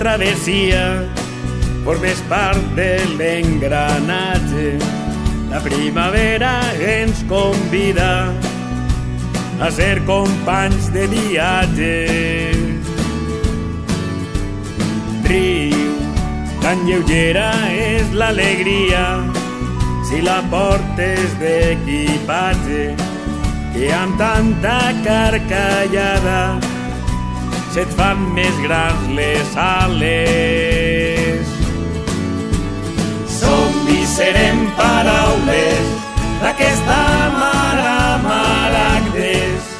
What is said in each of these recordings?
travessia formes part de l'engranatge. La primavera ens convida a ser companys de viatge. Riu, tan lleugera és l'alegria si la portes d'equipatge, que amb tanta carcallada se't fan més grans les ales. Som i serem paraules d'aquesta mar a maragdes,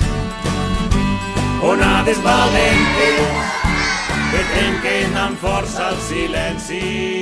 onades valentes que trenquen amb força el silenci.